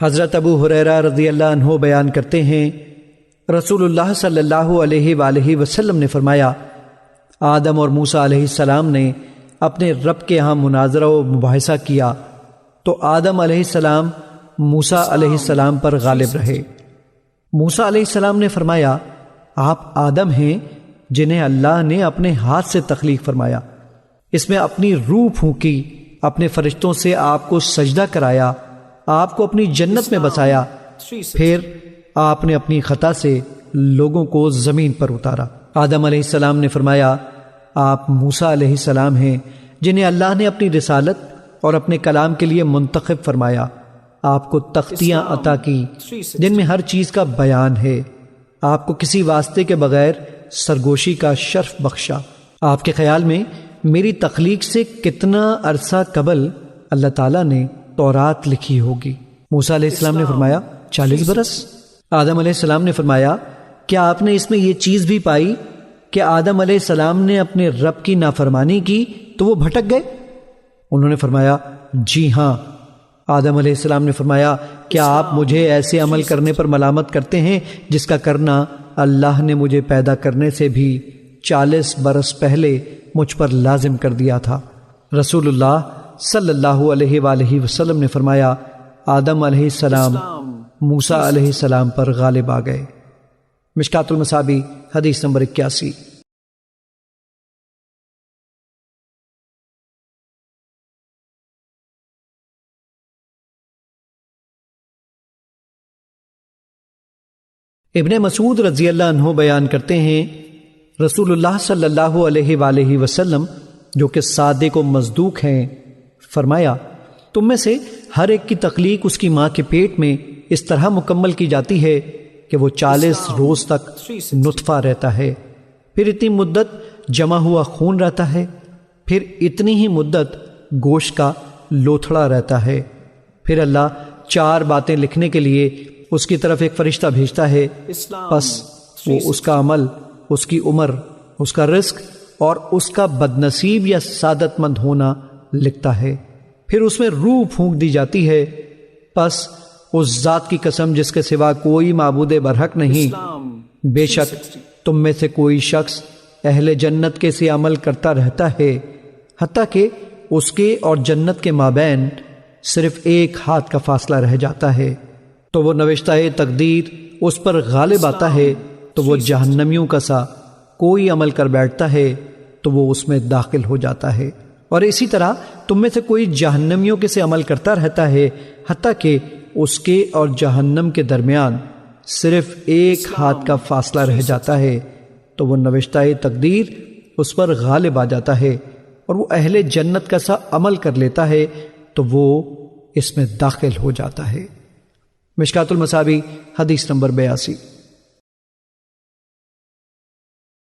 حضرت ابو ہریرہ رضی اللہ عنہ بیان کرتے ہیں، رسول اللہ صلی اللہ علیہ وآلہ وسلم نے فرمایا، آدم اور موسیٰ علیہ السلام نے اپنے رب کے ہاں مناظرہ و مباحثہ کیا تو آدم علیہ السلام موسیٰ علیہ السلام پر غالب رہے۔ موسیٰ علیہ السلام نے فرمایا، آپ آدم ہیں جنہیں اللہ نے اپنے ہاتھ سے تخلیق فرمایا، اس میں اپنی روح پھونکی، اپنے فرشتوں سے آپ کو سجدہ کرایا، آپ کو اپنی جنت میں بسایا، پھر آپ نے اپنی خطا سے لوگوں کو زمین پر اتارا۔ آدم علیہ السلام نے فرمایا، آپ موسیٰ علیہ السلام ہیں جنہیں اللہ نے اپنی رسالت اور اپنے کلام کے لیے منتخب فرمایا، آپ کو تختیاں عطا کی جن میں ہر چیز کا بیان ہے، آپ کو کسی واسطے کے بغیر سرگوشی کا شرف بخشا۔ آپ کے خیال میں میری تخلیق سے کتنا عرصہ قبل اللہ تعالیٰ نے تورات لکھی ہوگی؟ موسیٰ علیہ السلام نے فرمایا 40 برس۔ آدم علیہ السلام نے فرمایا، کیا آپ نے اس میں یہ چیز بھی پائی کہ آدم علیہ السلام نے اپنے رب کی نافرمانی کی تو وہ بھٹک گئے؟ انہوں نے فرمایا، جی ہاں۔ آدم علیہ السلام نے فرمایا، کیا آپ مجھے ایسے عمل کرنے پر ملامت کرتے ہیں جس کا کرنا اللہ نے مجھے پیدا کرنے سے بھی 40 برس پہلے مجھ پر لازم کر دیا تھا؟ رسول اللہ صلی اللہ علیہ وآلہ وسلم نے فرمایا، آدم علیہ السلام موسیٰ علیہ السلام پر غالب آ گئے۔ مشکات المصابیح حدیث نمبر 81۔ ابن مسعود رضی اللہ عنہ بیان کرتے ہیں، رسول اللہ صلی اللہ علیہ وآلہ وسلم جو کہ صادق و مصدوق ہیں، فرمایا، تم میں سے ہر ایک کی تخلیق اس کی ماں کے پیٹ میں اس طرح مکمل کی جاتی ہے کہ وہ 40 روز تک نطفہ رہتا ہے، پھر اتنی مدت جمع ہوا خون رہتا ہے، پھر اتنی ہی مدت گوشت کا لوتھڑا رہتا ہے، پھر اللہ 4 باتیں لکھنے کے لیے اس کی طرف ایک فرشتہ بھیجتا ہے، پس وہ اس کا عمل، اس کی عمر، اس کا رزق اور اس کا بدنصیب یا سعادت مند ہونا لکھتا ہے، پھر اس میں روح پھونک دی جاتی ہے، پس اس ذات کی قسم جس کے سوا کوئی معبود برحق نہیں، بے شک تم میں سے کوئی شخص اہل جنت کے سے عمل کرتا رہتا ہے حتیٰ کہ اس کے اور جنت کے مابین صرف 1 ہاتھ کا فاصلہ رہ جاتا ہے، تو وہ نوشتہ تقدیر اس پر غالب آتا ہے، تو وہ جہنمیوں کا سا کوئی عمل کر بیٹھتا ہے تو وہ اس میں داخل ہو جاتا ہے، اور اسی طرح تم میں سے کوئی جہنمیوں کے سے عمل کرتا رہتا ہے حتیٰ کہ اس کے اور جہنم کے درمیان صرف 1 ہاتھ کا فاصلہ رہ جاتا ہے، تو وہ نوشتہ تقدیر اس پر غالب آ جاتا ہے اور وہ اہل جنت کا سا عمل کر لیتا ہے تو وہ اس میں داخل ہو جاتا ہے۔ مشکات المصابیح حدیث نمبر 82۔